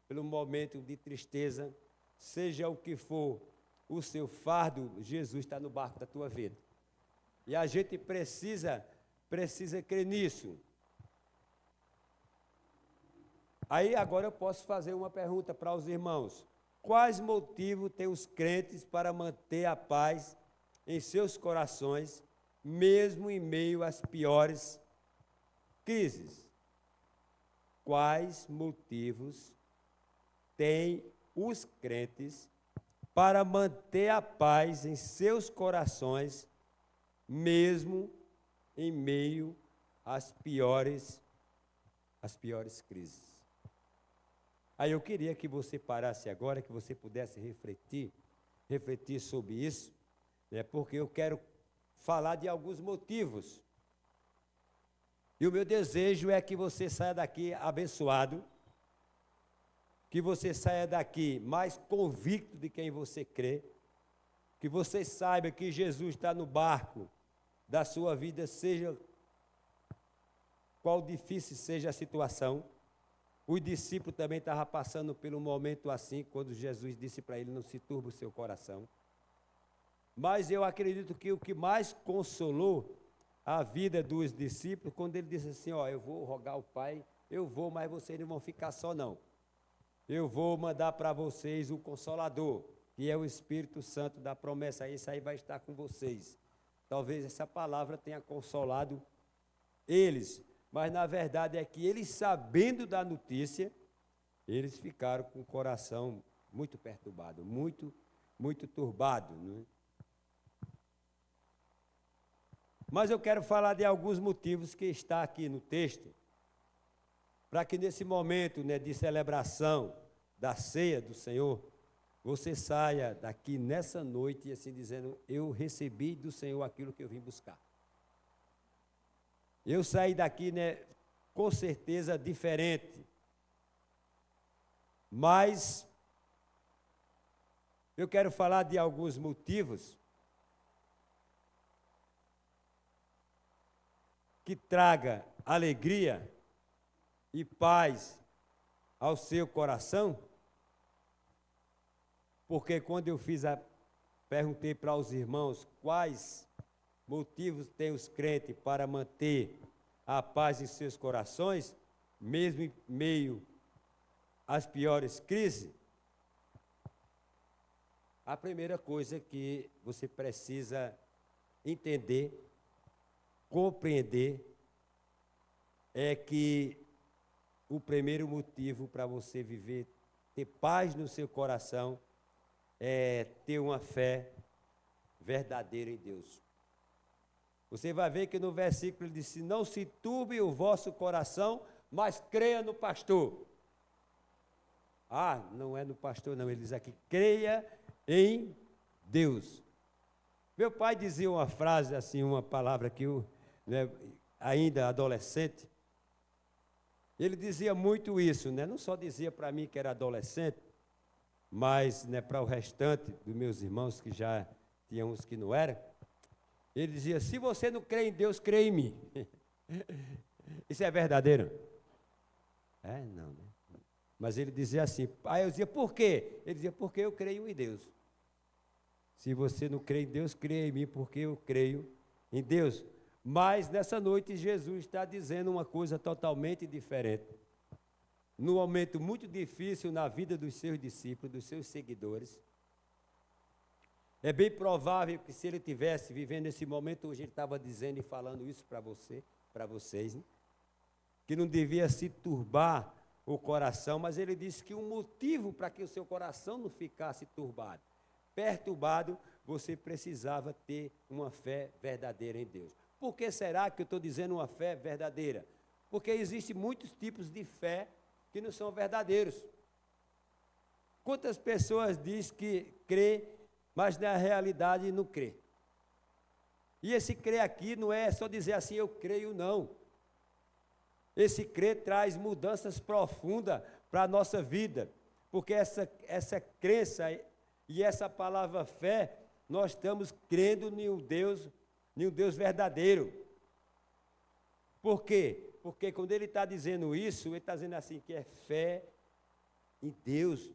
pelo momento de tristeza, seja o que for o seu fardo, Jesus está no barco da tua vida. E a gente precisa crer nisso. Aí agora eu posso fazer uma pergunta para os irmãos. Quais motivos têm os crentes para manter a paz em seus corações, mesmo em meio às piores crises? Quais motivos têm os crentes para manter a paz em seus corações, mesmo em meio às piores crises? Aí eu queria que você parasse agora, que você pudesse refletir sobre isso, né, porque eu quero falar de alguns motivos. E o meu desejo é que você saia daqui abençoado, que você saia daqui mais convicto de quem você crê, que você saiba que Jesus está no barco da sua vida, seja qual difícil seja a situação. O discípulo também estava passando por um momento assim, quando Jesus disse para ele, não se turbe o seu coração. Mas eu acredito que o que mais consolou a vida dos discípulos, quando ele disse assim, ó, eu vou rogar ao Pai, eu vou, mas vocês não vão ficar só não. Eu vou mandar para vocês o Consolador, que é o Espírito Santo da promessa, esse aí vai estar com vocês. Talvez essa palavra tenha consolado eles, mas na verdade é que eles, sabendo da notícia, eles ficaram com o coração muito perturbado, muito turbado, né? Mas eu quero falar de alguns motivos que está aqui no texto, para que nesse momento, né, de celebração da ceia do Senhor, você saia daqui nessa noite assim dizendo, eu recebi do Senhor aquilo que eu vim buscar. Eu saí daqui, né, com certeza diferente, mas eu quero falar de alguns motivos que traga alegria e paz ao seu coração, porque quando eu perguntei para os irmãos quais motivos têm os crentes para manter a paz em seus corações, mesmo em meio às piores crises, a primeira coisa que você precisa entender, compreender, é que o primeiro motivo para você viver, ter paz no seu coração, é ter uma fé verdadeira em Deus. Você vai ver que no versículo ele disse, não se turbe o vosso coração, mas creia no pastor. Ah, não é no pastor não, ele diz aqui, creia em Deus. Meu pai dizia uma frase assim, uma palavra que eu, né, ainda adolescente, ele dizia muito isso, né? Não só dizia para mim que era adolescente, mas, né, para o restante dos meus irmãos, que já tinham uns que não eram, ele dizia, se você não crê em Deus, crê em mim. Isso é verdadeiro? É, não, né? Mas ele dizia assim, aí eu dizia, por quê? Ele dizia, porque eu creio em Deus. Se você não crê em Deus, crê em mim, porque eu creio em Deus. Mas nessa noite Jesus está dizendo uma coisa totalmente diferente. Num momento muito difícil na vida dos seus discípulos, dos seus seguidores, é bem provável que se ele estivesse vivendo esse momento, hoje ele estava dizendo e falando isso para vocês, né? Que não devia se turbar o coração, mas ele disse que um motivo para que o seu coração não ficasse perturbado, você precisava ter uma fé verdadeira em Deus. Por que será que eu estou dizendo uma fé verdadeira? Porque existem muitos tipos de fé que não são verdadeiros. Quantas pessoas dizem que crê, mas na realidade não crê? E esse crer aqui não é só dizer assim, eu creio, não. Esse crer traz mudanças profundas para a nossa vida, porque essa crença e essa palavra fé, nós estamos crendo em um Deus verdadeiro. Por quê? Porque quando ele está dizendo isso, ele está dizendo assim, que é fé em Deus.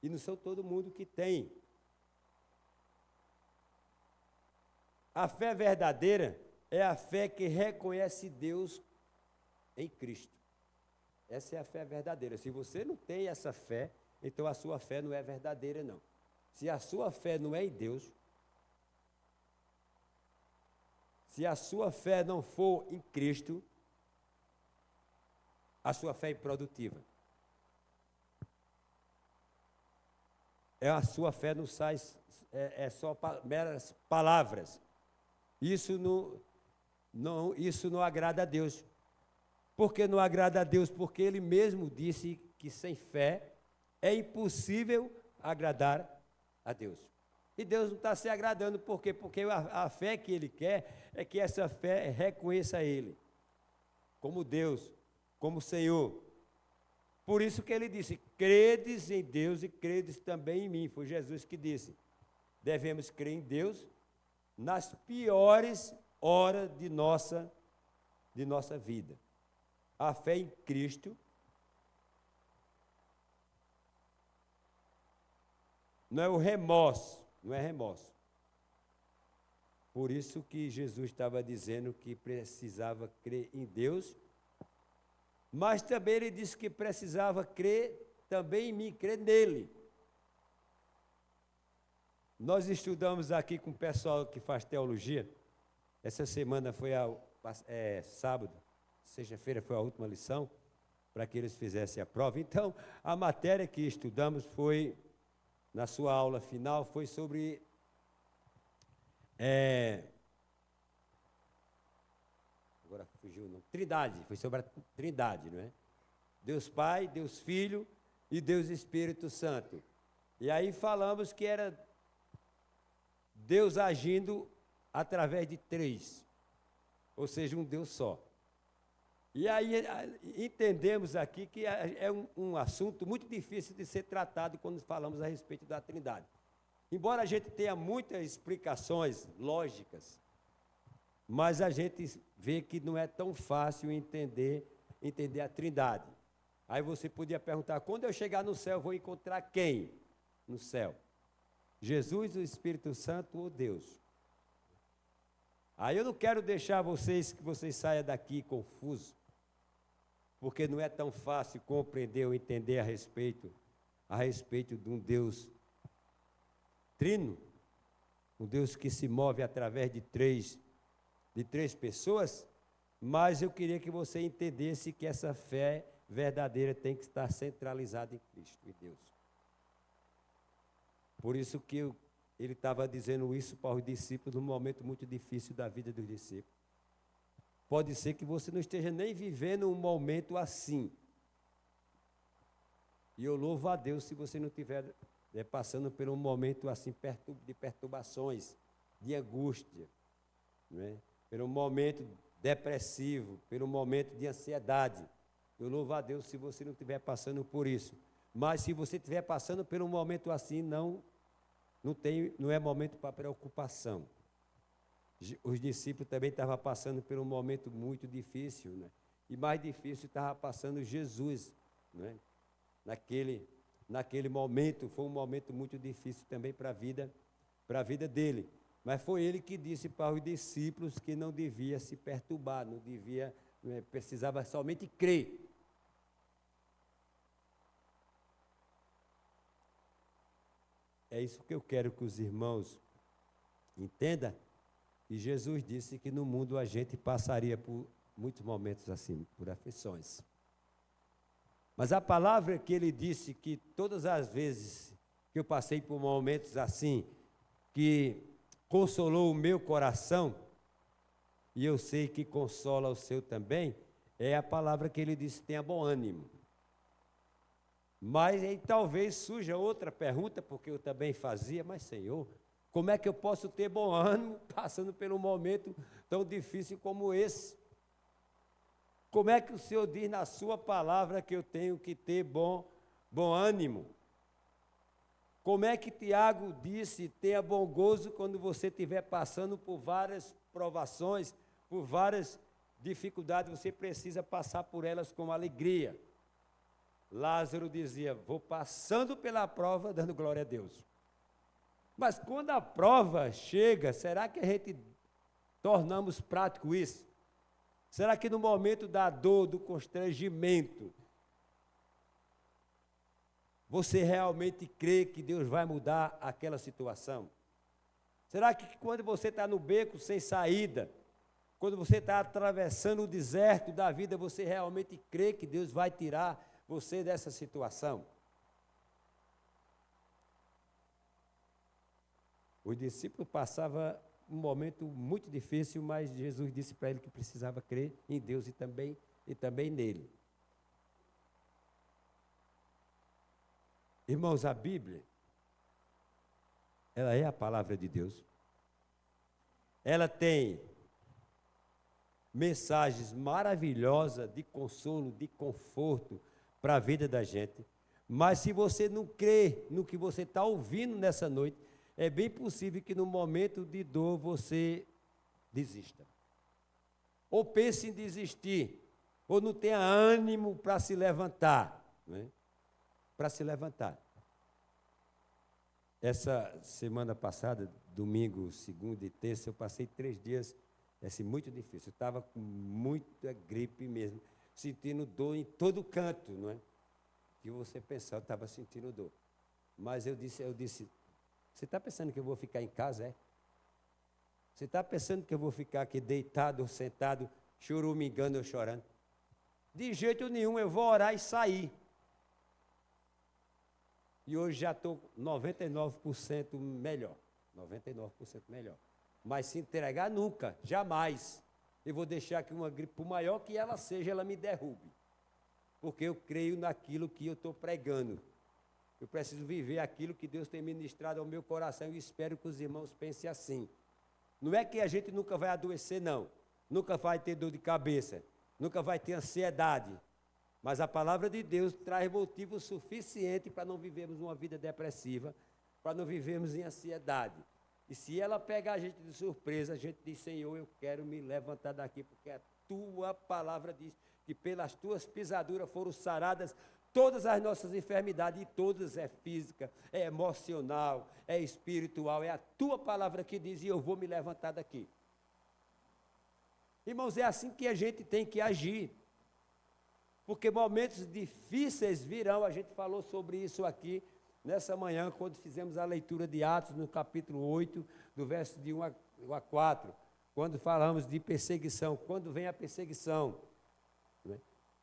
E não são todo mundo que tem. A fé verdadeira é a fé que reconhece Deus em Cristo. Essa é a fé verdadeira. Se você não tem essa fé, então a sua fé não é verdadeira, não. Se a sua fé não é em Deus, se a sua fé não for em Cristo, a sua fé é improdutiva. A sua fé não sai, é só meras palavras. Isso não agrada a Deus. Por que não agrada a Deus? Porque Ele mesmo disse que sem fé é impossível agradar a Deus. E Deus não está se agradando, por quê? Porque a fé que Ele quer é que essa fé reconheça Ele como Deus, como Senhor. Por isso que Ele disse, credes em Deus e credes também em mim. Foi Jesus que disse, devemos crer em Deus nas piores horas de nossa vida. A fé em Cristo não é o remorso, não é remorso. Por isso que Jesus estava dizendo que precisava crer em Deus, mas também Ele disse que precisava crer também em mim, crer nele. Nós estudamos aqui com o pessoal que faz teologia, essa semana foi sábado, sexta-feira foi a última lição, para que eles fizessem a prova. Então, a matéria que estudamos foi, na sua aula final, foi sobre agora fugiu o nome, Trindade, foi sobre a Trindade, não é? Deus Pai, Deus Filho e Deus Espírito Santo. E aí falamos que era Deus agindo através de três, ou seja, um Deus só. E aí entendemos aqui que é um assunto muito difícil de ser tratado quando falamos a respeito da Trindade. Embora a gente tenha muitas explicações lógicas, mas a gente vê que não é tão fácil entender a Trindade. Aí você podia perguntar, quando eu chegar no céu, vou encontrar quem no céu? Jesus, o Espírito Santo ou Deus? Aí eu não quero deixar que vocês saiam daqui confusos, porque não é tão fácil compreender ou entender a respeito de um Deus trino, um Deus que se move através de três pessoas, mas eu queria que você entendesse que essa fé verdadeira tem que estar centralizada em Cristo, em Deus. Por isso que ele estava dizendo isso para os discípulos num momento muito difícil da vida dos discípulos. Pode ser que você não esteja nem vivendo um momento assim. E eu louvo a Deus se você não estiver passando por um momento assim de perturbações, de angústia, né? Por um momento depressivo, por um momento de ansiedade. Eu louvo a Deus se você não estiver passando por isso. Mas se você estiver passando por um momento assim, não é momento para preocupação. Os discípulos também estavam passando por um momento muito difícil, né? E mais difícil estava passando Jesus, né? Naquele momento, foi um momento muito difícil também para a vida dele. Mas foi ele que disse para os discípulos que não devia se perturbar, precisava somente crer. É isso que eu quero que os irmãos entendam. E Jesus disse que no mundo a gente passaria por muitos momentos assim, por aflições. Mas a palavra que ele disse que todas as vezes que eu passei por momentos assim, que consolou o meu coração, e eu sei que consola o seu também, é a palavra que ele disse, tenha bom ânimo. Mas aí talvez surja outra pergunta, porque eu também fazia, mas Senhor, como é que eu posso ter bom ânimo passando por um momento tão difícil como esse? Como é que o Senhor diz na sua palavra que eu tenho que ter bom ânimo? Como é que Tiago disse, tenha bom gozo quando você estiver passando por várias provações, por várias dificuldades, você precisa passar por elas com alegria. Lázaro dizia, vou passando pela prova, dando glória a Deus. Mas quando a prova chega, será que a gente tornamos prático isso? Será que no momento da dor, do constrangimento, você realmente crê que Deus vai mudar aquela situação? Será que quando você está no beco sem saída, quando você está atravessando o deserto da vida, você realmente crê que Deus vai tirar você dessa situação? O discípulo passava um momento muito difícil, mas Jesus disse para ele que precisava crer em Deus e também nele. Irmãos, a Bíblia, ela é a palavra de Deus. Ela tem mensagens maravilhosas de consolo, de conforto para a vida da gente. Mas se você não crê no que você está ouvindo nessa noite, é bem possível que no momento de dor você desista. Ou pense em desistir, ou não tenha ânimo para se levantar, né? Para se levantar. Essa semana passada, domingo, segunda e terça, eu passei 3 dias, muito difícil. Eu estava com muita gripe mesmo, sentindo dor em todo canto, não é? Que você pensar, eu estava sentindo dor. Mas eu disse, você está pensando que eu vou ficar em casa, é? Você está pensando que eu vou ficar aqui deitado ou sentado, chorumingando ou chorando? De jeito nenhum, eu vou orar e sair. E hoje já estou 99% melhor. 99% melhor. Mas se entregar nunca, jamais. Eu vou deixar que uma gripe, por maior que ela seja, ela me derrube. Porque eu creio naquilo que eu estou pregando. Eu preciso viver aquilo que Deus tem ministrado ao meu coração e espero que os irmãos pensem assim. Não é que a gente nunca vai adoecer, não. Nunca vai ter dor de cabeça. Nunca vai ter ansiedade. Mas a palavra de Deus traz motivo suficiente para não vivermos uma vida depressiva, para não vivermos em ansiedade. E se ela pegar a gente de surpresa, a gente diz, Senhor, eu quero me levantar daqui, porque a tua palavra diz que pelas tuas pisaduras foram saradas todas as nossas enfermidades, e todas é física, é emocional, é espiritual, é a tua palavra que diz, e eu vou me levantar daqui. Irmãos, é assim que a gente tem que agir. Porque momentos difíceis virão, a gente falou sobre isso aqui nessa manhã, quando fizemos a leitura de Atos, no capítulo 8, do verso de 1 a 4, quando falamos de perseguição, quando vem a perseguição. Né?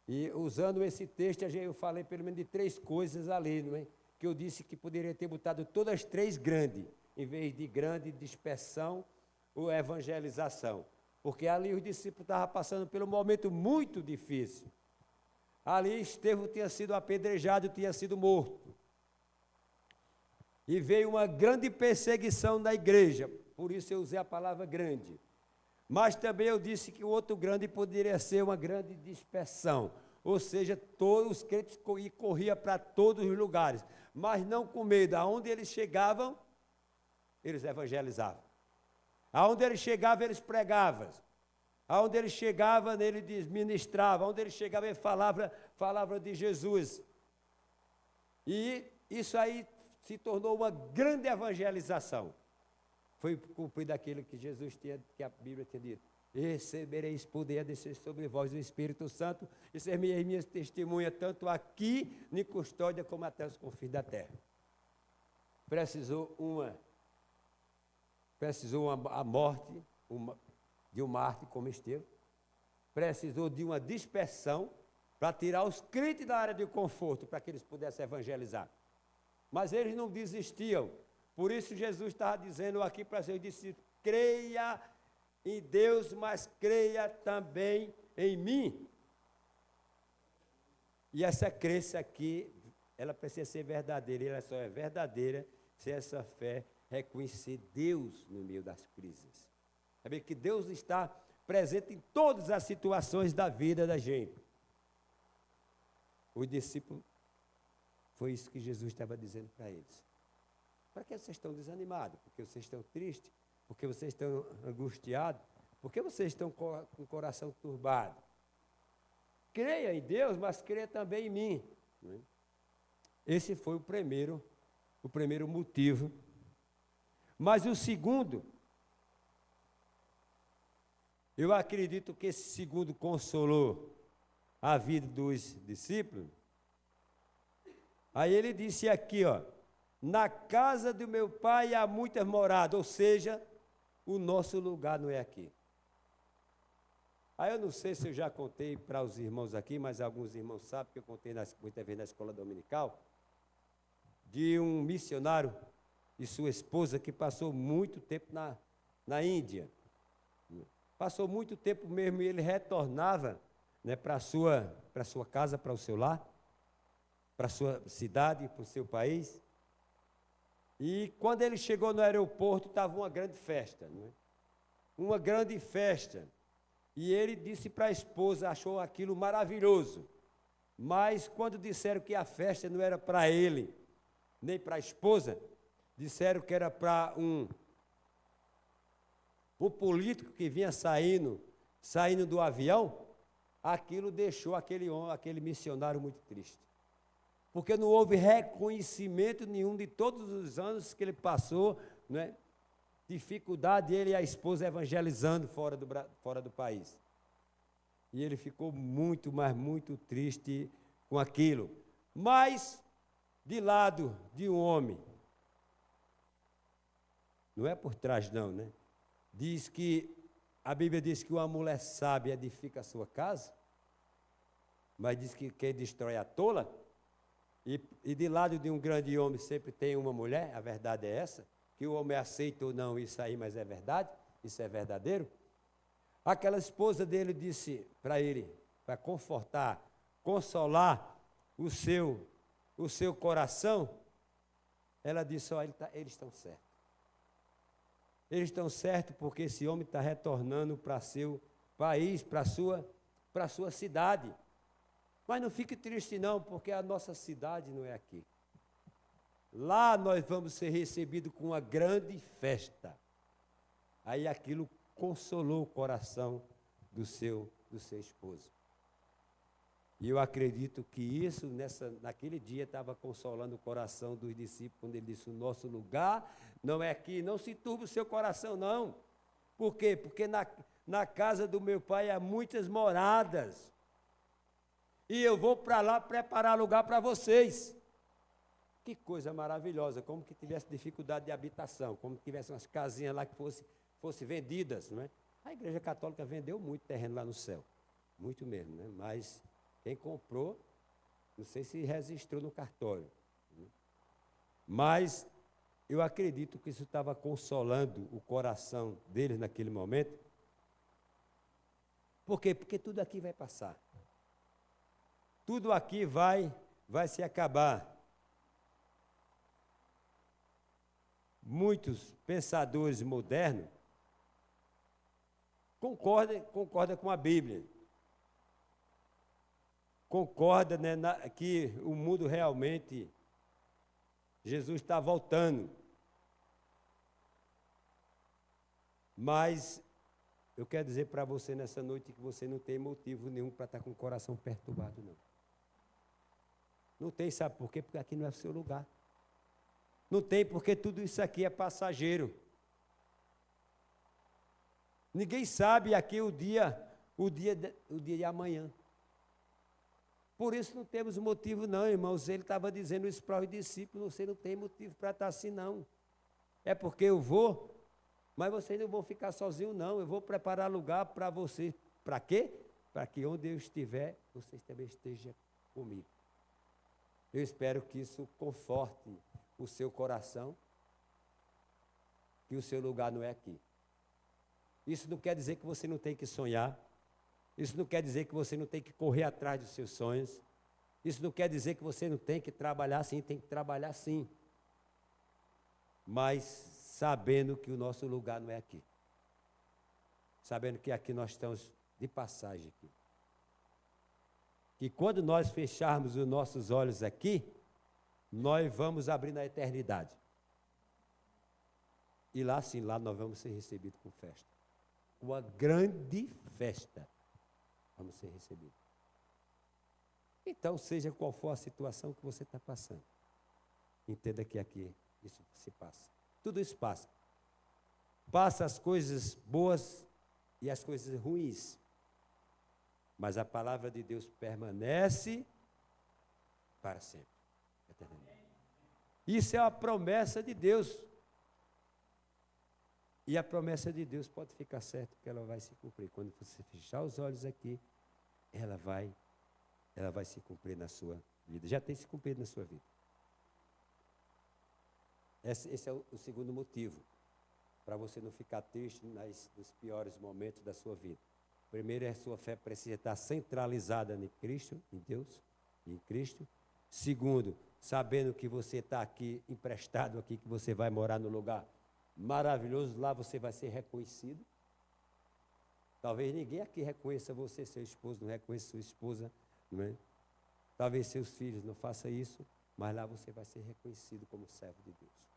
E usando esse texto, eu falei pelo menos de 3 coisas ali, não é? Que eu disse que poderia ter botado todas 3 grandes, em vez de grande dispersão ou evangelização. Porque ali os discípulos estavam passando por um momento muito difícil. Ali Estevão tinha sido apedrejado, tinha sido morto. E veio uma grande perseguição da igreja, por isso eu usei a palavra grande. Mas também eu disse que o outro grande poderia ser uma grande dispersão, ou seja, todos os crentes corriam para todos os lugares, mas não com medo. Aonde eles chegavam, eles evangelizavam. Aonde eles chegavam, eles pregavam. Aonde ele chegava, ele ministrava. Aonde ele chegava, ele falava de Jesus. E isso aí se tornou uma grande evangelização. Foi cumprido aquilo que Jesus tinha, que a Bíblia tinha dito. Recebereis poder a descer sobre vós o Espírito Santo e ser minhas testemunhas, tanto aqui, em custódia, como até os confins da terra. Precisou a morte, de um mártir como Estevão, precisou de uma dispersão para tirar os crentes da área de conforto, para que eles pudessem evangelizar. Mas eles não desistiam. Por isso Jesus estava dizendo aqui para seus discípulos, creia em Deus, mas creia também em mim. E essa crença aqui, ela precisa ser verdadeira, e ela só é verdadeira se essa fé reconhecer Deus no meio das crises. Saber que Deus está presente em todas as situações da vida da gente. Os discípulos, foi isso que Jesus estava dizendo para eles. Para que vocês estão desanimados? Porque vocês estão tristes? Porque vocês estão angustiados? Por que vocês estão com o coração turbado? Creia em Deus, mas creia também em mim. Esse foi o primeiro motivo. Mas o segundo, eu acredito que esse segundo consolou a vida dos discípulos. Aí ele disse aqui, ó, na casa do meu pai há muitas moradas, ou seja, o nosso lugar não é aqui. Aí eu não sei se eu já contei para os irmãos aqui, mas alguns irmãos sabem que eu contei muitas vezes na escola dominical, de um missionário e sua esposa que passou muito tempo na Índia. Passou muito tempo mesmo e ele retornava, né, para a sua casa, para o seu lar, para a sua cidade, para o seu país. E quando ele chegou no aeroporto, estava uma grande festa, né? Uma grande festa. E ele disse para a esposa, achou aquilo maravilhoso. Mas quando disseram que a festa não era para ele, nem para a esposa, disseram que era para um político que vinha saindo do avião, aquilo deixou aquele missionário muito triste. Porque não houve reconhecimento nenhum de todos os anos que ele passou, né? Dificuldade, ele e a esposa evangelizando fora do país. E ele ficou muito, mas muito triste com aquilo. Mas, de lado de um homem, não é por trás não, né? A Bíblia diz que uma mulher sábia edifica a sua casa, mas diz que quem destrói a tola, e de lado de um grande homem sempre tem uma mulher, a verdade é essa, que o homem aceita ou não isso aí, mas é verdade, isso é verdadeiro. Aquela esposa dele disse para ele, para confortar, consolar o seu coração, ela disse, ó, eles estão certos. Eles estão certos porque esse homem está retornando para seu país, para a sua cidade. Mas não fique triste não, porque a nossa cidade não é aqui. Lá nós vamos ser recebidos com uma grande festa. Aí aquilo consolou o coração do seu esposo. E eu acredito que isso, naquele dia, estava consolando o coração dos discípulos, quando ele disse, o nosso lugar não é aqui, não se turbe o seu coração, não. Por quê? Porque na casa do meu pai há muitas moradas. E eu vou para lá preparar lugar para vocês. Que coisa maravilhosa, como que tivesse dificuldade de habitação, como que tivesse umas casinhas lá que fossem vendidas, não é? A Igreja Católica vendeu muito terreno lá no céu, muito mesmo, né? Mas quem comprou, não sei se registrou no cartório, né? Mas eu acredito que isso estava consolando o coração deles naquele momento. Por quê? Porque tudo aqui vai passar. Tudo aqui vai se acabar. Muitos pensadores modernos concordam com a Bíblia. Concorda, né, que o mundo realmente, Jesus está voltando. Mas eu quero dizer para você nessa noite que você não tem motivo nenhum para estar com o coração perturbado, não. Não tem, sabe por quê? Porque aqui não é o seu lugar. Não tem, porque tudo isso aqui é passageiro. Ninguém sabe aqui o dia de amanhã. Por isso não temos motivo não, irmãos. Ele estava dizendo isso para os discípulos, você não tem motivo para estar assim não. É porque eu vou, mas vocês não vão ficar sozinhos não. Eu vou preparar lugar para vocês. Para quê? Para que onde eu estiver, vocês também estejam comigo. Eu espero que isso conforte o seu coração, que o seu lugar não é aqui. Isso não quer dizer que você não tem que sonhar, isso não quer dizer que você não tem que correr atrás dos seus sonhos, isso não quer dizer que você não tem que trabalhar sim, tem que trabalhar sim, mas sabendo que o nosso lugar não é aqui, sabendo que aqui nós estamos de passagem aqui. E quando nós fecharmos os nossos olhos aqui, nós vamos abrir na eternidade. E lá sim, lá nós vamos ser recebidos com festa. com uma grande festa. Vamos ser recebidos. Então, seja qual for a situação que você está passando, entenda que aqui isso se passa. Tudo isso passa. Passa as coisas boas e as coisas ruins. Mas a palavra de Deus permanece para sempre. Eternamente. Isso é a promessa de Deus. E a promessa de Deus pode ficar certo que ela vai se cumprir. Quando você fechar os olhos aqui, ela vai se cumprir na sua vida. Já tem se cumprido na sua vida. Esse é o segundo motivo, para você não ficar triste nos piores momentos da sua vida. Primeiro, a sua fé precisa estar centralizada em Cristo, em Deus, em Cristo. Segundo, sabendo que você está aqui, emprestado aqui, que você vai morar no lugar maravilhoso, lá você vai ser reconhecido. Talvez ninguém aqui reconheça você, seu esposo não reconheça sua esposa, não é? Talvez seus filhos não façam isso, mas lá você vai ser reconhecido como servo de Deus.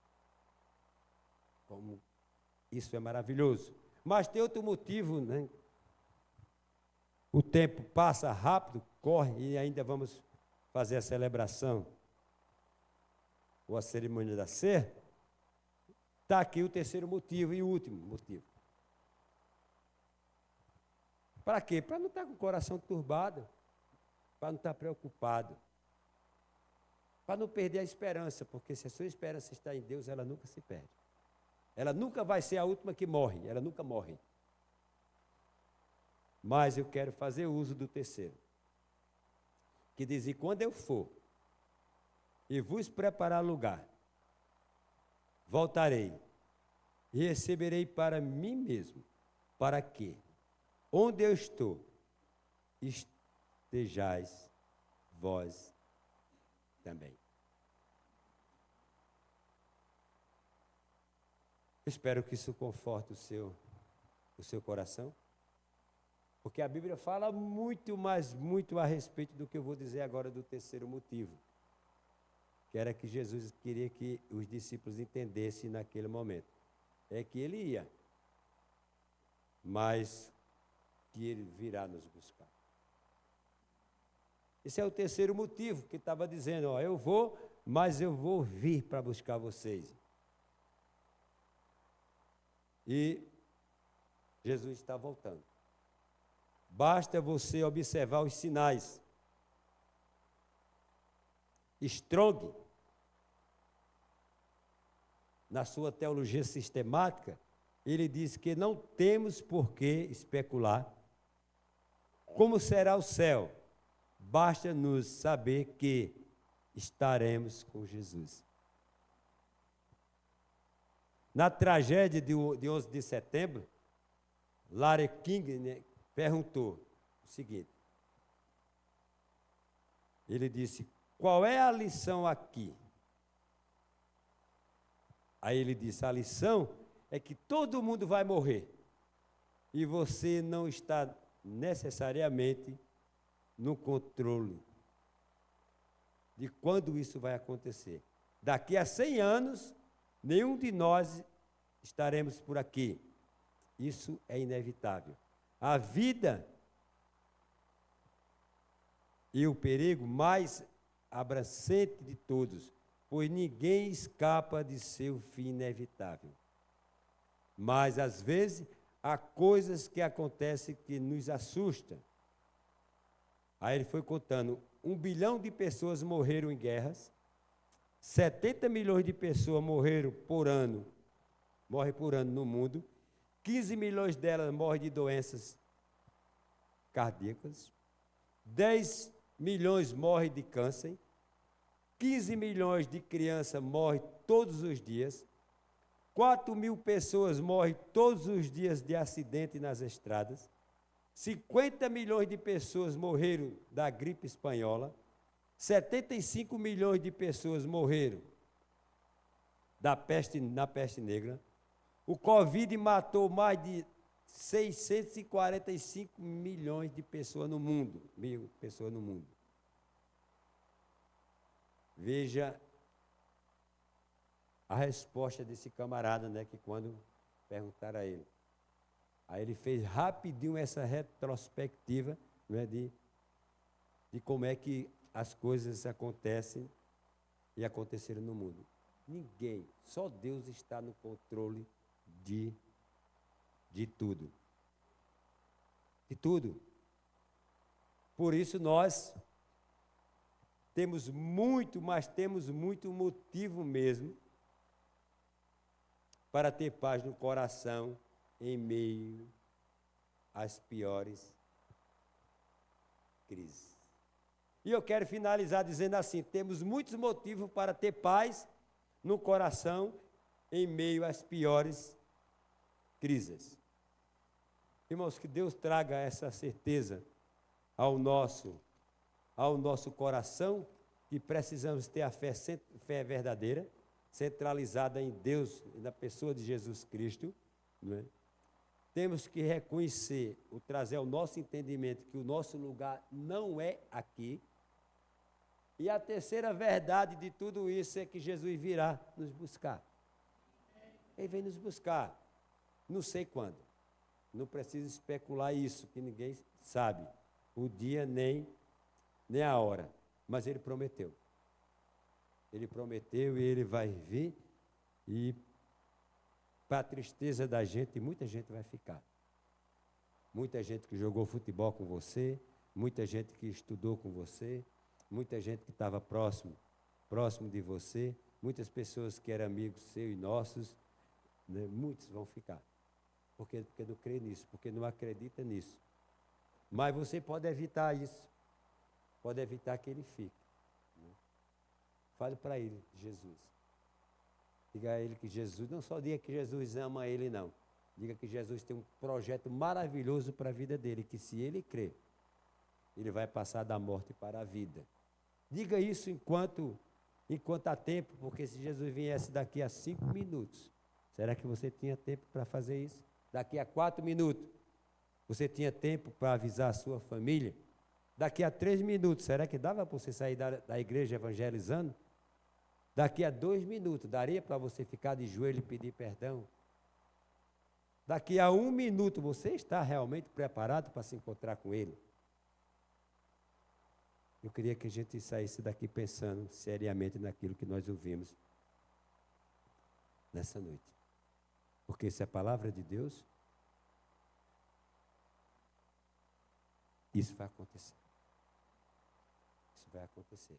Como isso é maravilhoso. Mas tem outro motivo, né? O tempo passa rápido, corre, e ainda vamos fazer a celebração, ou a cerimônia da ceia. Está aqui o terceiro motivo e o último motivo. Para quê? Para não estar com o coração turbado, para não estar preocupado, para não perder a esperança, porque se a sua esperança está em Deus, ela nunca se perde. Ela nunca vai ser a última que morre, ela nunca morre. Mas eu quero fazer uso do terceiro, que diz: e quando eu for e vos preparar lugar, voltarei e receberei para mim mesmo, para que, onde eu estou, estejais vós também. Espero que isso conforte o seu coração, porque a Bíblia fala muito, mas muito a respeito do que eu vou dizer agora do terceiro motivo, que era que Jesus queria que os discípulos entendessem naquele momento. É que ele ia, mas que ele virá nos buscar. Esse é o terceiro motivo que estava dizendo, ó, eu vou, mas eu vou vir para buscar vocês. E Jesus está voltando. Basta você observar os sinais. Strong, na sua teologia sistemática, ele diz que não temos por que especular como será o céu. Basta nos saber que estaremos com Jesus. Na tragédia de 11 de setembro, Larry King, né, perguntou o seguinte. Ele disse: qual é a lição aqui? Aí ele disse: a lição é que todo mundo vai morrer e você não está necessariamente no controle de quando isso vai acontecer. Daqui a 100 anos, nenhum de nós estaremos por aqui. Isso é inevitável. A vida e o perigo mais abrangente de todos, pois ninguém escapa de seu fim inevitável. Mas, às vezes, há coisas que acontecem que nos assustam. Aí ele foi contando, 1 bilhão de pessoas morreram em guerras, 70 milhões de pessoas morrem por ano no mundo, 15 milhões delas morrem de doenças cardíacas, 10 milhões morrem de câncer, 15 milhões de crianças morrem todos os dias, 4 mil pessoas morrem todos os dias de acidente nas estradas, 50 milhões de pessoas morreram da gripe espanhola, 75 milhões de pessoas morreram na peste negra. O Covid matou mais de 645 milhões de pessoas no mundo. Veja a resposta desse camarada, né, que quando perguntaram a ele. Aí ele fez rapidinho essa retrospectiva, não é, de como é que as coisas acontecem e aconteceram no mundo. Ninguém, só Deus está no controle de tudo. De tudo. Por isso nós temos muito, mas temos muito motivo mesmo para ter paz no coração em meio às piores crises. E eu quero finalizar dizendo assim: temos muitos motivos para ter paz no coração em meio às piores crises. Irmãos, que Deus traga essa certeza ao nosso coração, que precisamos ter a fé verdadeira, centralizada em Deus e na pessoa de Jesus Cristo, não é? Temos que reconhecer, trazer ao nosso entendimento que o nosso lugar não é aqui. E a terceira verdade de tudo isso é que Jesus virá nos buscar. Ele vem nos buscar. Não sei quando. Não preciso especular isso, que ninguém sabe. O dia nem a hora. Mas ele prometeu. Ele prometeu e ele vai vir. E para a tristeza da gente, muita gente vai ficar. Muita gente que jogou futebol com você, muita gente que estudou com você, muita gente que estava próximo de você, muitas pessoas que eram amigos seus e nossos, né? Muitos vão ficar. Porque não crê nisso, porque não acredita nisso. Mas você pode evitar isso. Pode evitar que ele fique. Né? Fale para ele, Jesus. Diga a ele que Jesus, não só diga que Jesus ama ele, não. Diga que Jesus tem um projeto maravilhoso para a vida dele, que se ele crer, ele vai passar da morte para a vida. Diga isso enquanto há tempo, porque se Jesus viesse daqui a 5 minutos, será que você tinha tempo para fazer isso? Daqui a 4 minutos, você tinha tempo para avisar a sua família? Daqui a 3 minutos, será que dava para você sair da igreja evangelizando? Daqui a 2 minutos, daria para você ficar de joelho e pedir perdão? Daqui a 1 minuto, você está realmente preparado para se encontrar com Ele? Eu queria que a gente saísse daqui pensando seriamente naquilo que nós ouvimos nessa noite. Porque se é a palavra de Deus, isso vai acontecer. Isso vai acontecer.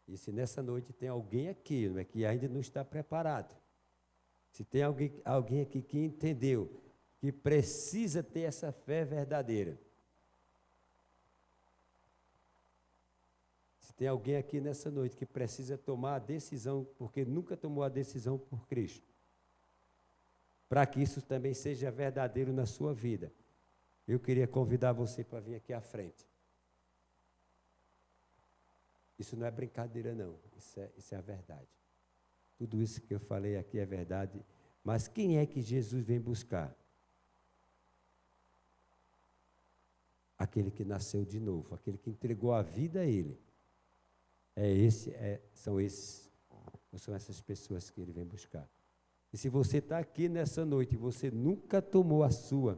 E se nessa noite tem alguém aqui, não é, que ainda não está preparado, se tem alguém aqui que entendeu que precisa ter essa fé verdadeira, se tem alguém aqui nessa noite que precisa tomar a decisão, porque nunca tomou a decisão por Cristo, para que isso também seja verdadeiro na sua vida, eu queria convidar você para vir aqui à frente. Isso não é brincadeira, não. Isso é a verdade. Tudo isso que eu falei aqui é verdade. Mas quem é que Jesus vem buscar? Aquele que nasceu de novo, aquele que entregou a vida a Ele. São essas pessoas que Ele vem buscar. E se você está aqui nessa noite e você nunca tomou a sua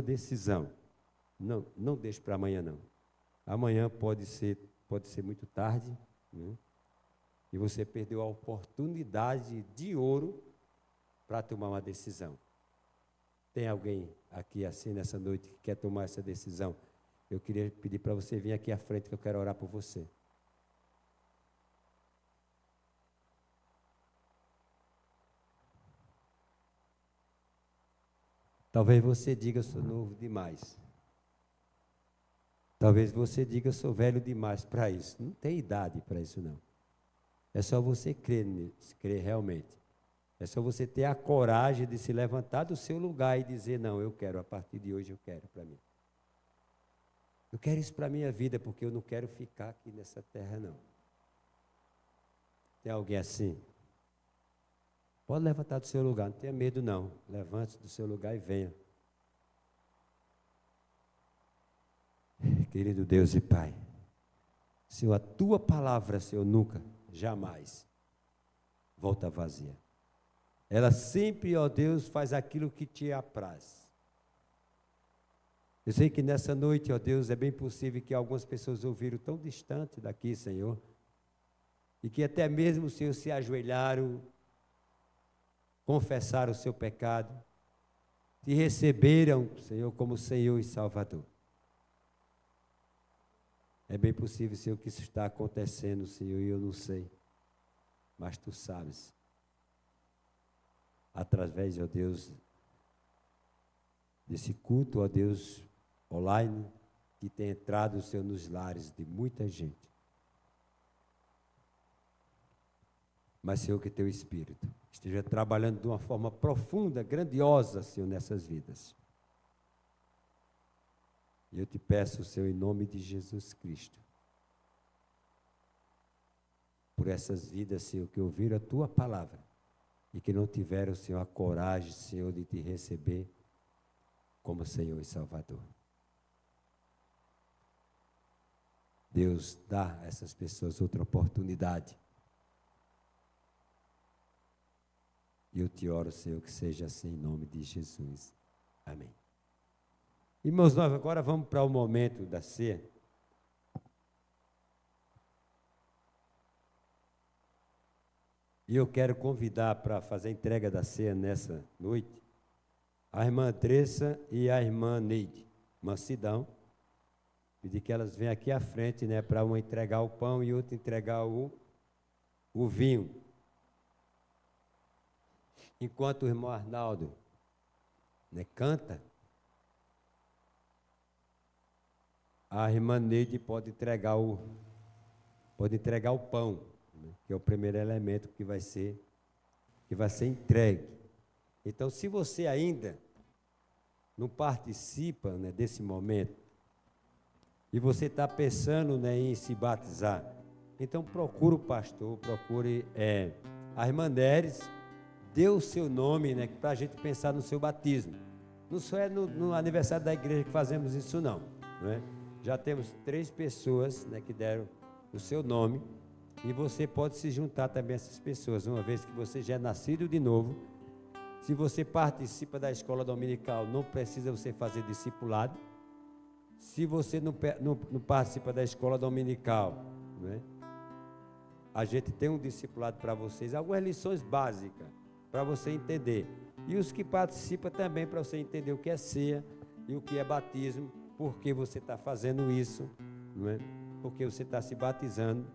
decisão, não deixe para amanhã, não. Amanhã pode ser muito tarde, né? E você perdeu a oportunidade de ouro para tomar uma decisão. Tem alguém aqui assim nessa noite que quer tomar essa decisão? Eu queria pedir para você vir aqui à frente que eu quero orar por você. Talvez você diga, eu sou novo demais. Talvez você diga, eu sou velho demais para isso. Não tem idade para isso, não. É só você crer realmente. É só você ter a coragem de se levantar do seu lugar e dizer, não, eu quero, a partir de hoje eu quero para mim. Eu quero isso para a minha vida, porque eu não quero ficar aqui nessa terra, não. Tem alguém assim? Pode levantar do seu lugar, não tenha medo, não. Levante-se do seu lugar e venha. Querido Deus e Pai, Senhor, a Tua palavra, Senhor, nunca, jamais volta vazia. Ela sempre, ó Deus, faz aquilo que Te apraz. Eu sei que nessa noite, ó Deus, é bem possível que algumas pessoas ouviram tão distante daqui, Senhor, e que até mesmo, Senhor, se ajoelharam, confessaram o seu pecado, te receberam, Senhor, como Senhor e Salvador. É bem possível, Senhor, que isso está acontecendo, Senhor, e eu não sei, mas Tu sabes. Através, ó Deus, desse culto, ó Deus, online, que tem entrado, Senhor, nos lares de muita gente. Mas, Senhor, que Teu Espírito esteja trabalhando de uma forma profunda, grandiosa, Senhor, nessas vidas. E eu te peço, Senhor, em nome de Jesus Cristo, por essas vidas, Senhor, que ouviram a Tua palavra e que não tiveram, Senhor, a coragem, Senhor, de Te receber como Senhor e Salvador. Deus, dá a essas pessoas outra oportunidade. E eu te oro, Senhor, que seja assim em nome de Jesus. Amém. Irmãos, nós agora vamos para o momento da ceia. E eu quero convidar para fazer a entrega da ceia nessa noite a irmã Andressa e a irmã Neide Mansidão. Pedir que elas venham aqui à frente, né, para uma entregar o pão e outra entregar o vinho. Enquanto o irmão Arnaldo, né, canta, a irmã Neide pode entregar o pão, né, que é o primeiro elemento que vai ser entregue. Então, se você ainda não participa, né, desse momento, e você está pensando, né, em se batizar, então procure o pastor, procure a irmã Neres, dê o seu nome, né, para a gente pensar no seu batismo. Não só é no aniversário da igreja que fazemos isso, não é? Já temos 3 pessoas, né, que deram o seu nome, e você pode se juntar também a essas pessoas, uma vez que você já é nascido de novo. Se você participa da escola dominical, não precisa você fazer discipulado. Se você não participa da escola dominical, né, a gente tem um discipulado para vocês, algumas lições básicas para você entender. E os que participam também para você entender o que é ceia e o que é batismo, por que você está fazendo isso, não é? Porque você está se batizando.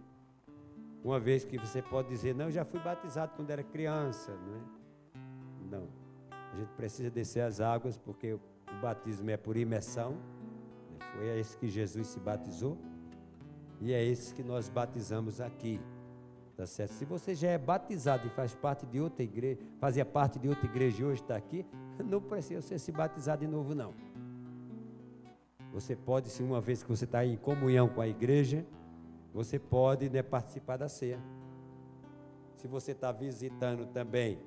Uma vez que você pode dizer, não, eu já fui batizado quando era criança, não é? Não. A gente precisa descer as águas, porque o batismo é por imersão. Foi esse que Jesus se batizou e é esse que nós batizamos aqui, tá certo? Se você já é batizado e faz parte de outra igreja, fazia parte de outra igreja e hoje está aqui, não precisa você se batizar de novo, não. Você pode, se uma vez que você está em comunhão com a igreja, você pode, né, participar da ceia. Se você está visitando também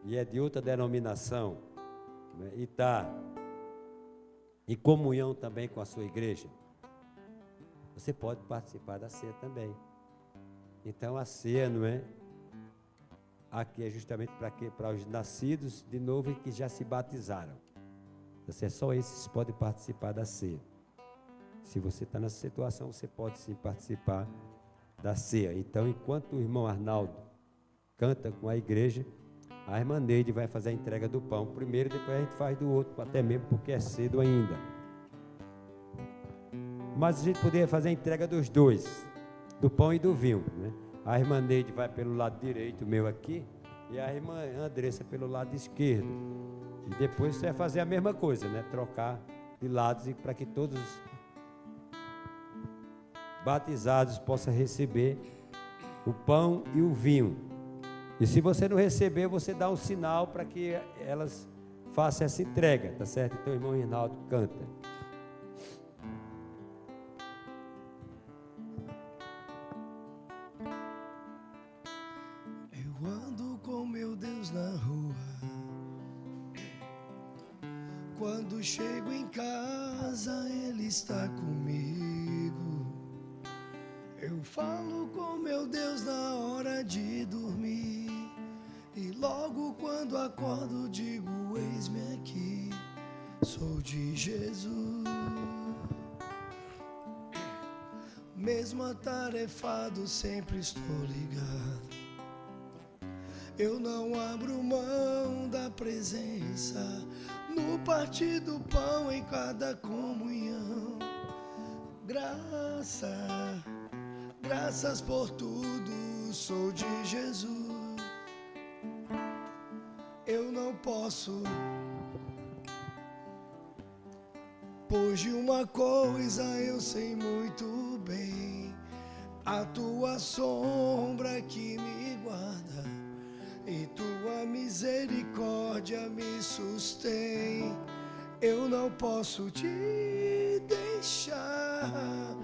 e é de outra denominação, né, e está em comunhão também com a sua igreja, você pode participar da ceia também. Então a ceia, não é? Aqui é justamente para os nascidos de novo e que já se batizaram. Então, só esses podem participar da ceia. Se você está nessa situação, você pode sim participar da ceia. Então, enquanto o irmão Arnaldo canta com a igreja, a irmã Neide vai fazer a entrega do pão primeiro, depois a gente faz do outro, até mesmo porque é cedo ainda. Mas a gente poderia fazer a entrega dos dois, do pão e do vinho, né? A irmã Neide vai pelo lado direito, meu aqui, e a irmã Andressa pelo lado esquerdo. E depois você vai fazer a mesma coisa, né? Trocar de lados e para que todos os batizados possam receber o pão e o vinho. E se você não receber, você dá um sinal para que elas façam essa entrega, tá certo? Então o irmão Reinaldo canta. Eu ando com meu Deus na rua. Quando chego em casa, Ele está comigo. Eu falo com meu Deus na hora de dormir. E logo quando acordo digo, eis-me aqui, sou de Jesus. Mesmo atarefado, sempre estou ligado. Eu não abro mão da presença no partir do pão, em cada comunhão. Graças por tudo, sou de Jesus. Eu não posso, pois de uma coisa eu sei muito bem: a tua sombra que me guarda e tua misericórdia me sustém. Eu não posso te deixar,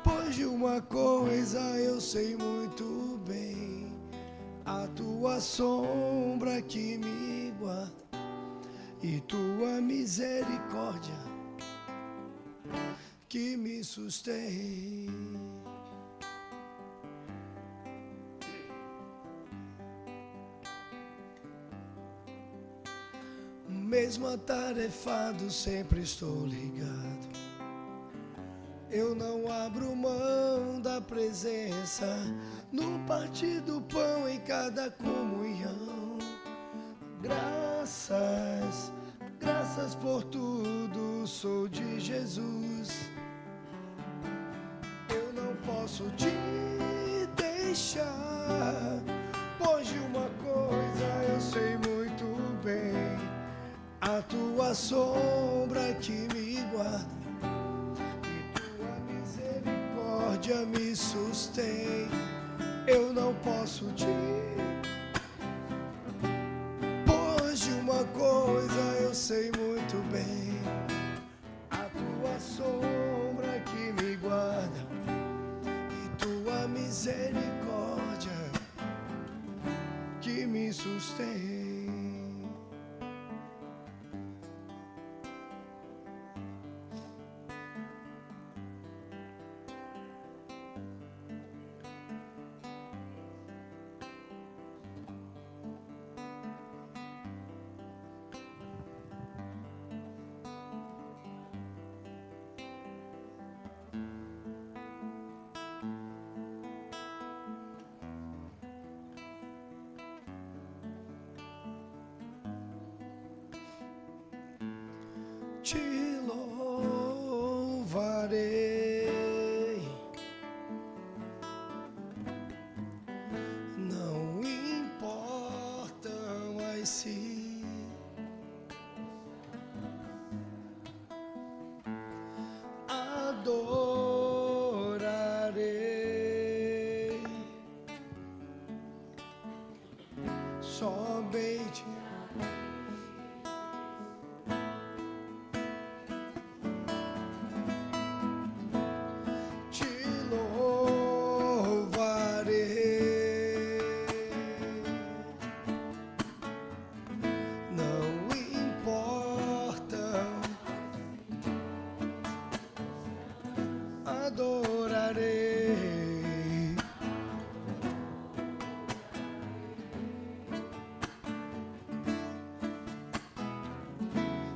pois de uma coisa eu sei muito bem: a tua sombra que me guarda e tua misericórdia que me sustém. Mesmo atarefado, sempre estou ligado. Eu não abro mão da presença no partir do pão, em cada comunhão. Graças por tudo, sou de Jesus. Eu não posso te deixar, pois de uma coisa eu sei muito bem: a tua sombra que me guarda e tua misericórdia me sustém. Eu não posso te, pois de uma coisa eu sei muito bem: a tua sombra que me guarda e tua misericórdia que me sustém. Te louvarei, não importam as se adorarei somente. Adorarei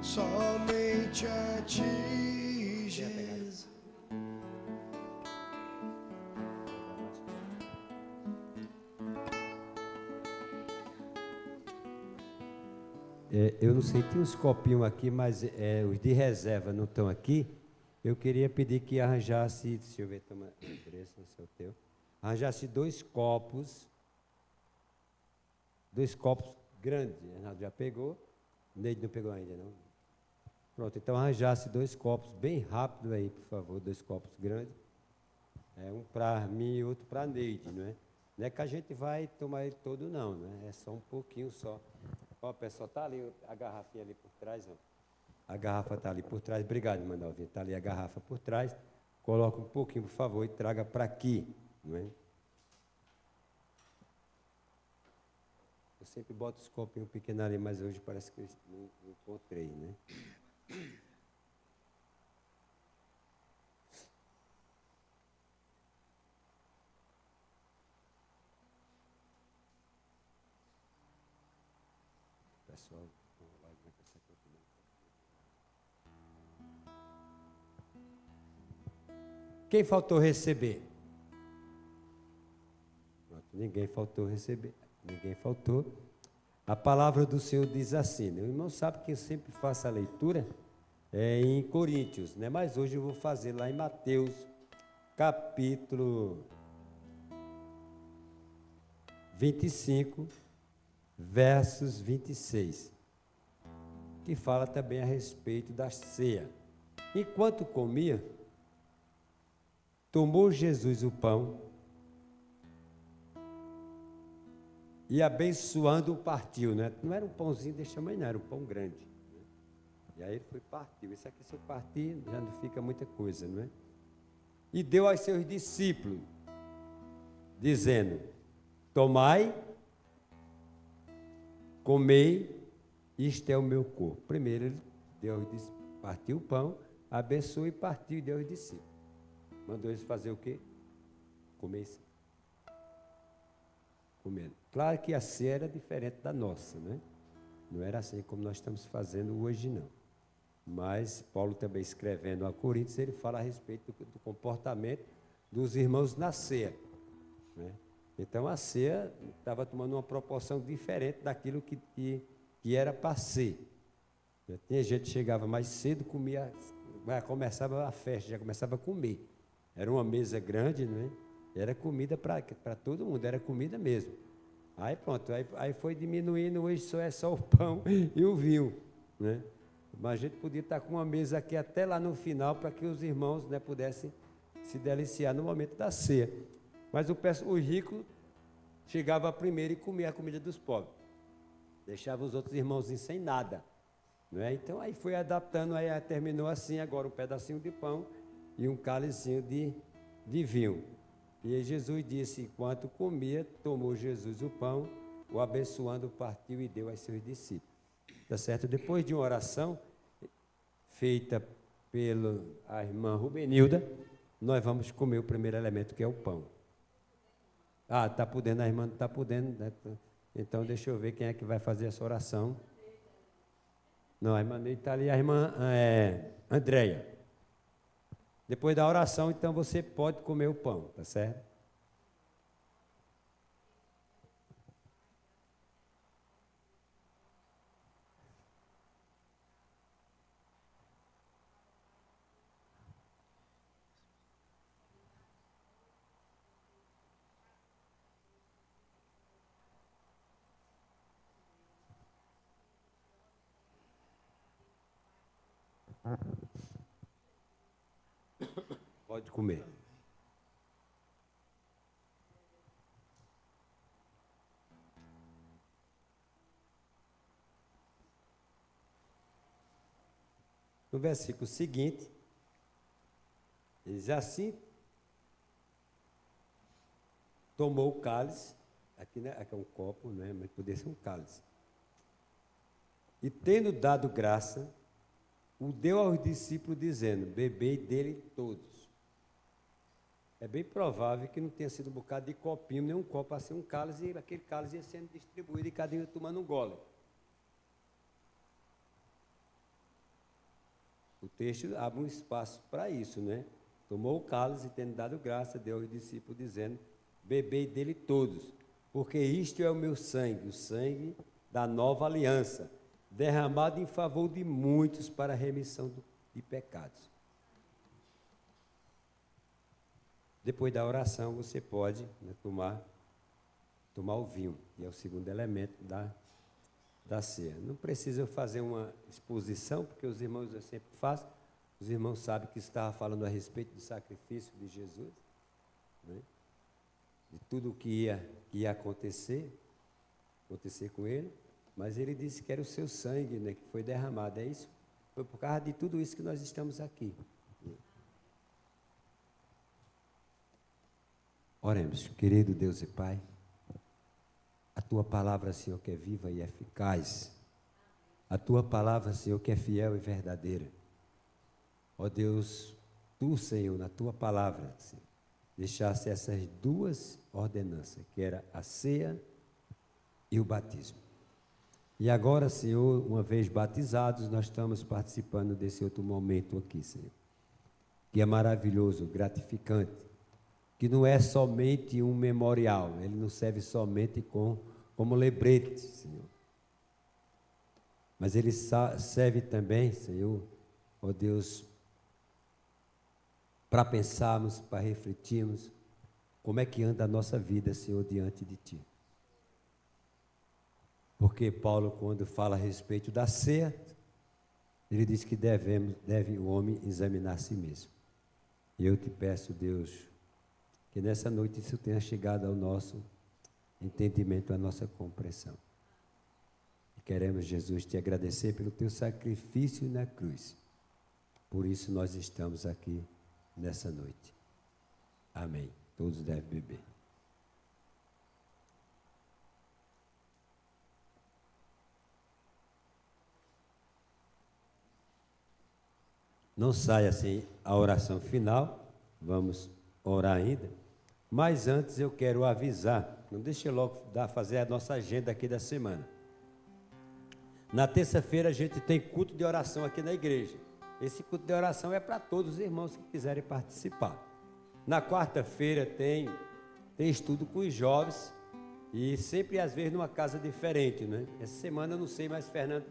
somente a ti, Jesus. Eu não sei, tem uns copinhos aqui, mas os de reserva não estão aqui. Eu queria pedir que arranjasse, deixa eu ver, toma preço, não sei o teu, arranjasse dois copos grandes. Renato já pegou, Neide não pegou ainda, não? Pronto, então arranjasse dois copos bem rápido aí, por favor, dois copos grandes. Um para mim e outro para Neide, não é? Não é que a gente vai tomar ele todo, não, né? É só um pouquinho só. Ó, pessoal, tá ali a garrafinha ali por trás, ó. A garrafa está ali por trás. Obrigado, Manuelzinho. Está ali a garrafa por trás. Coloca um pouquinho, por favor, e traga para aqui. Não é? Eu sempre boto os copinhos pequenos ali, mas hoje parece que eu não encontrei, né? Pessoal, vamos lá, como é que essa coisa? Quem faltou receber? Ninguém faltou receber. Ninguém faltou. A palavra do Senhor diz assim, né? O irmão sabe que eu sempre faço a leitura em Coríntios, né? Mas hoje eu vou fazer lá em Mateus, capítulo 25, versos 26, que fala também a respeito da ceia. Enquanto comia, tomou Jesus o pão e abençoando o partiu, né? Não era um pãozinho desse tamanho, não, era um pão grande. Né? E aí ele foi partiu. Isso aqui, se eu partir, já não fica muita coisa, não é? E deu aos seus discípulos, dizendo: tomai, comei, isto é o meu corpo. Primeiro ele partiu o pão, abençoou e partiu e deu aos discípulos. Mandou eles fazer o quê? Comer. Comendo. Claro que a ceia era diferente da nossa, né? Não era assim como nós estamos fazendo hoje, não. Mas Paulo também escrevendo a Coríntios, ele fala a respeito do comportamento dos irmãos na ceia, né? Então a ceia estava tomando uma proporção diferente daquilo que era para ser. Tinha gente que chegava mais cedo, comia, começava a festa, já começava a comer. Era uma mesa grande, né? Era comida para todo mundo, era comida mesmo. Aí pronto, aí foi diminuindo, hoje só é só o pão e o vinho, né? Mas a gente podia estar com uma mesa aqui até lá no final, para que os irmãos, né, pudessem se deliciar no momento da ceia. Mas o rico chegava primeiro e comia a comida dos pobres. Deixava os outros irmãozinhos sem nada, não é? Então aí foi adaptando, aí terminou assim, agora um pedacinho de pão e um cálicezinho de vinho. E aí Jesus disse, enquanto comia, tomou Jesus o pão, o abençoando, partiu e deu aos seus discípulos. Tá certo? Depois de uma oração feita pela irmã Rubenilda, nós vamos comer o primeiro elemento, que é o pão. Ah, está podendo, a irmã não está podendo, né? Então deixa eu ver quem é que vai fazer essa oração. Não, a irmã Neide está ali, a irmã Andréia. Depois da oração, então, você pode comer o pão, tá certo? Pode comer. No versículo seguinte, diz assim: tomou o cálice, aqui, né, aqui é um copo, né, mas poderia ser um cálice, e tendo dado graça, o deu aos discípulos, dizendo: bebei dele todos. É bem provável que não tenha sido um bocado de copinho, nem um copo, assim, um cálice, e aquele cálice ia sendo distribuído e cada um ia tomando um gole. O texto abre um espaço para isso, né? Tomou o cálice, tendo dado graça, deu aos discípulos, dizendo: bebei dele todos, porque isto é o meu sangue, o sangue da nova aliança, derramado em favor de muitos para a remissão de pecados. Depois da oração, você pode, né, tomar o vinho, que é o segundo elemento da ceia. Não precisa eu fazer uma exposição, porque os irmãos eu sempre faço. Os irmãos sabem que estava falando a respeito do sacrifício de Jesus, né? De tudo o que ia acontecer com ele, mas ele disse que era o seu sangue, né, que foi derramado. É isso? Foi por causa de tudo isso que nós estamos aqui. Oremos. Querido Deus e Pai, a Tua palavra, Senhor, que é viva e eficaz, a Tua palavra, Senhor, que é fiel e verdadeira. Ó Deus, Tu, Senhor, na Tua palavra, Senhor, deixasse essas duas ordenanças, que era a ceia e o batismo. E agora, Senhor, uma vez batizados, nós estamos participando desse outro momento aqui, Senhor. que é maravilhoso, gratificante, que não é somente um memorial, ele não serve somente como lembrete, Senhor. Mas ele serve também, Senhor, ó Deus, para pensarmos, para refletirmos como é que anda a nossa vida, Senhor, diante de Ti. Porque Paulo, quando fala a respeito da ceia, ele diz que deve o homem examinar a si mesmo. E eu te peço, Deus, que nessa noite isso tenha chegado ao nosso entendimento, à nossa compreensão. E queremos, Jesus, te agradecer pelo teu sacrifício na cruz. Por isso nós estamos aqui nessa noite. Amém. Todos devem beber. Não sai assim a oração final, vamos orar ainda, mas antes eu quero avisar, não deixe logo fazer a nossa agenda aqui da semana. Na terça-feira a gente tem culto de oração aqui na igreja. Esse culto de oração é para todos os irmãos que quiserem participar. Na quarta-feira tem estudo com os jovens e sempre às vezes numa casa diferente, né? Essa semana eu não sei, mas Fernando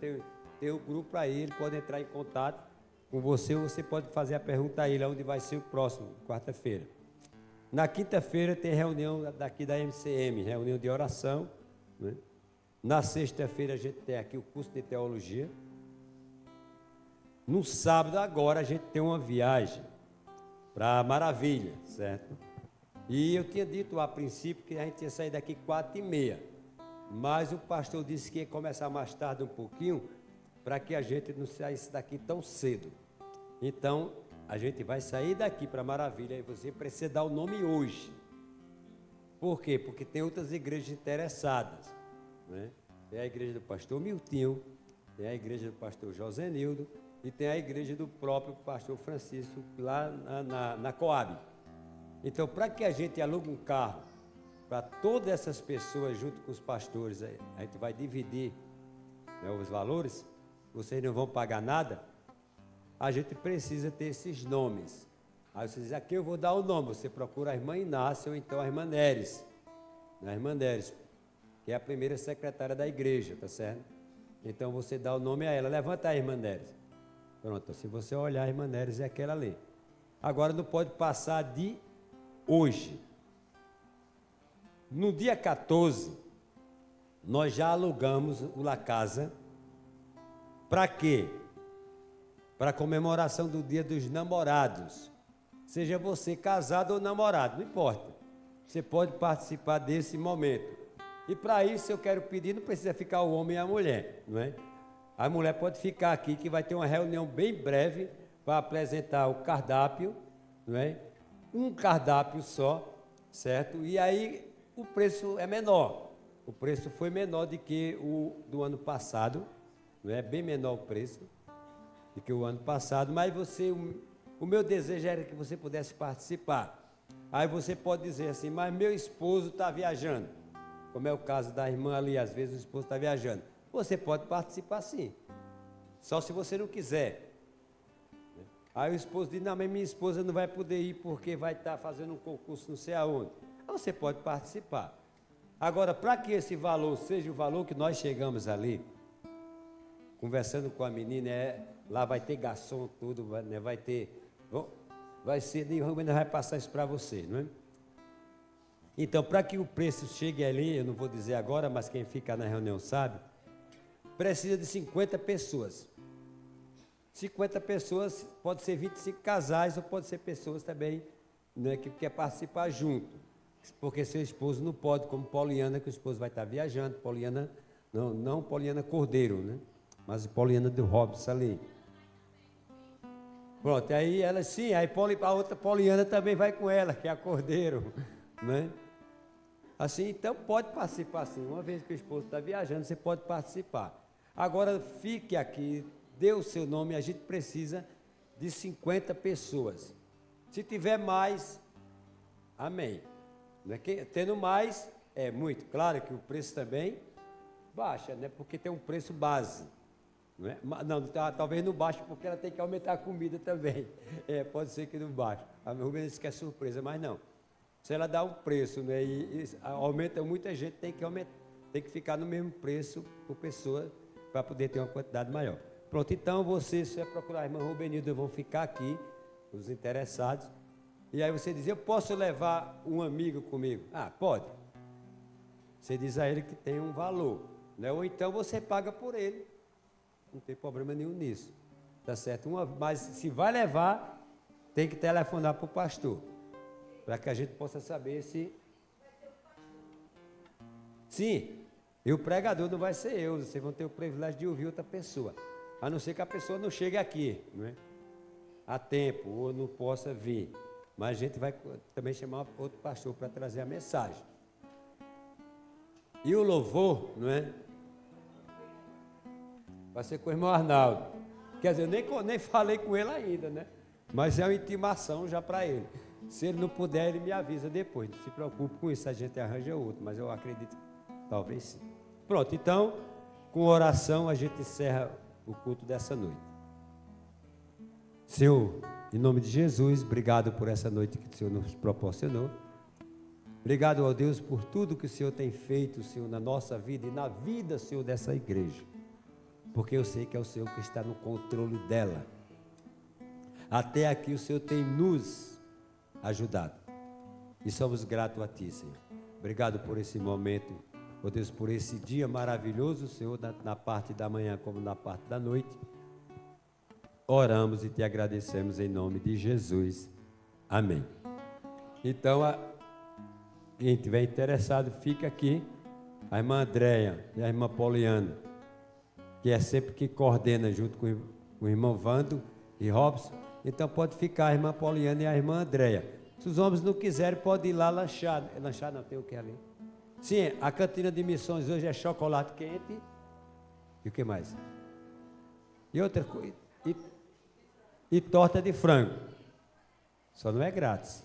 tem o grupo aí, ele pode entrar em contato com você, ou você pode fazer a pergunta a ele, onde vai ser o próximo, quarta-feira. Na quinta-feira tem reunião daqui da MCM, reunião de oração, né? Na sexta-feira a gente tem aqui o curso de teologia. No sábado agora a gente tem uma viagem para Maravilha, certo? E eu tinha dito a princípio que a gente ia sair daqui 4h30, mas o pastor disse que ia começar mais tarde um pouquinho, para que a gente não saísse daqui tão cedo. Então, a gente vai sair daqui para Maravilha e você precisa dar o nome hoje. Por quê? Porque tem outras igrejas interessadas, né? Tem a igreja do pastor Miltinho, tem a igreja do pastor Josenildo e tem a igreja do próprio pastor Francisco lá na Coab. Então, para que a gente alugue um carro para todas essas pessoas junto com os pastores, a gente vai dividir, né, os valores, vocês não vão pagar nada, a gente precisa ter esses nomes. Aí você diz, aqui eu vou dar o nome, você procura a irmã Inácia ou então a irmã Neres, né, a irmã Neres, que é a primeira secretária da igreja, tá certo? Então você dá o nome a ela, levanta a irmã Neres. Pronto, se você olhar a irmã Neres é aquela ali. Agora não pode passar de hoje. No dia 14, nós já alugamos o La Casa. Para quê? Para a comemoração do Dia dos Namorados. Seja você casado ou namorado, não importa. Você pode participar desse momento. E para isso eu quero pedir, não precisa ficar o homem e a mulher, não é? A mulher pode ficar aqui, que vai ter uma reunião bem breve para apresentar o cardápio, não é? Um cardápio só, certo? E aí o preço é menor. O preço foi menor do que o do ano passado, não é? Bem menor o preço do que o ano passado, mas o meu desejo era que você pudesse participar. Aí você pode dizer assim, mas meu esposo está viajando, como é o caso da irmã ali, às vezes o esposo está viajando. Você pode participar sim, só se você não quiser. Aí o esposo diz, não, mas minha esposa não vai poder ir porque vai estar fazendo um concurso não sei aonde. Aí você pode participar. Agora, para que esse valor seja o valor que nós chegamos ali, conversando com a menina, lá vai ter garçom, tudo, vai ter, vai ser, e o vai passar isso para você, não é? Então, para que o preço chegue ali, eu não vou dizer agora, mas quem fica na reunião sabe, precisa de 50 pessoas. 50 pessoas, pode ser 25 casais, ou pode ser pessoas também, né, que quer participar junto. Porque seu esposo não pode, como Poliana, que o esposo vai estar viajando, Poliana, não Poliana Cordeiro, né? Mas Poliana do Robson ali. Pronto, aí ela sim, aí a outra Poliana também vai com ela, que é a Cordeiro, né? Assim, então pode participar sim, uma vez que o esposo está viajando, você pode participar. Agora fique aqui, dê o seu nome, a gente precisa de 50 pessoas. Se tiver mais, amém. Não é que, tendo mais, é muito. Claro que o preço também baixa, né? Porque tem um preço base. Não, é? Não, talvez não baixe, porque ela tem que aumentar a comida também. Pode ser que não baixe. A Rubens disse que é surpresa, mas não. Se ela dá um preço, né, e aumenta, muita gente tem que ficar no mesmo preço por pessoa para poder ter uma quantidade maior. Pronto, então você vai procurar a irmã Rubenilda, vão ficar aqui, os interessados. E aí você diz, eu posso levar um amigo comigo? Ah, pode. Você diz a ele que tem um valor, né? Ou então você paga por ele. Não tem problema nenhum nisso. Tá certo? Mas se vai levar, tem que telefonar para o pastor. Para que a gente possa saber se... Sim, e o pregador não vai ser eu. Vocês vão ter o privilégio de ouvir outra pessoa. A não ser que a pessoa não chegue aqui, não é? A tempo, ou não possa vir. Mas a gente vai também chamar outro pastor para trazer a mensagem. E o louvor, não é? Vai ser com o irmão Arnaldo. Quer dizer, eu nem falei com ele ainda, né? Mas é uma intimação já para ele. Se ele não puder, ele me avisa depois. Não se preocupe com isso, a gente arranja outro. Mas eu acredito que talvez sim. Pronto, então, com oração a gente encerra o culto dessa noite. Senhor, em nome de Jesus, obrigado por essa noite que o Senhor nos proporcionou. Obrigado, ó Deus, por tudo que o Senhor tem feito, Senhor, na nossa vida e na vida, Senhor, dessa igreja. Porque eu sei que é o Senhor que está no controle dela. Até aqui o Senhor tem nos ajudado. E somos gratos a Ti, Senhor. Obrigado por esse momento, ó Deus, por esse dia maravilhoso, Senhor, na parte da manhã como na parte da noite. Oramos e Te agradecemos em nome de Jesus. Amém. Então, quem estiver interessado, fica aqui. A irmã Andréia e a irmã Poliana, que é sempre que coordena junto com o irmão Vando e Robson. Então pode ficar a irmã Poliana e a irmã Andréia. Se os homens não quiserem, pode ir lá lanchar. Lanchar não, tem o que ali? Sim, a cantina de missões hoje é chocolate quente. E o que mais? E outra coisa. E torta de frango. Só não é grátis.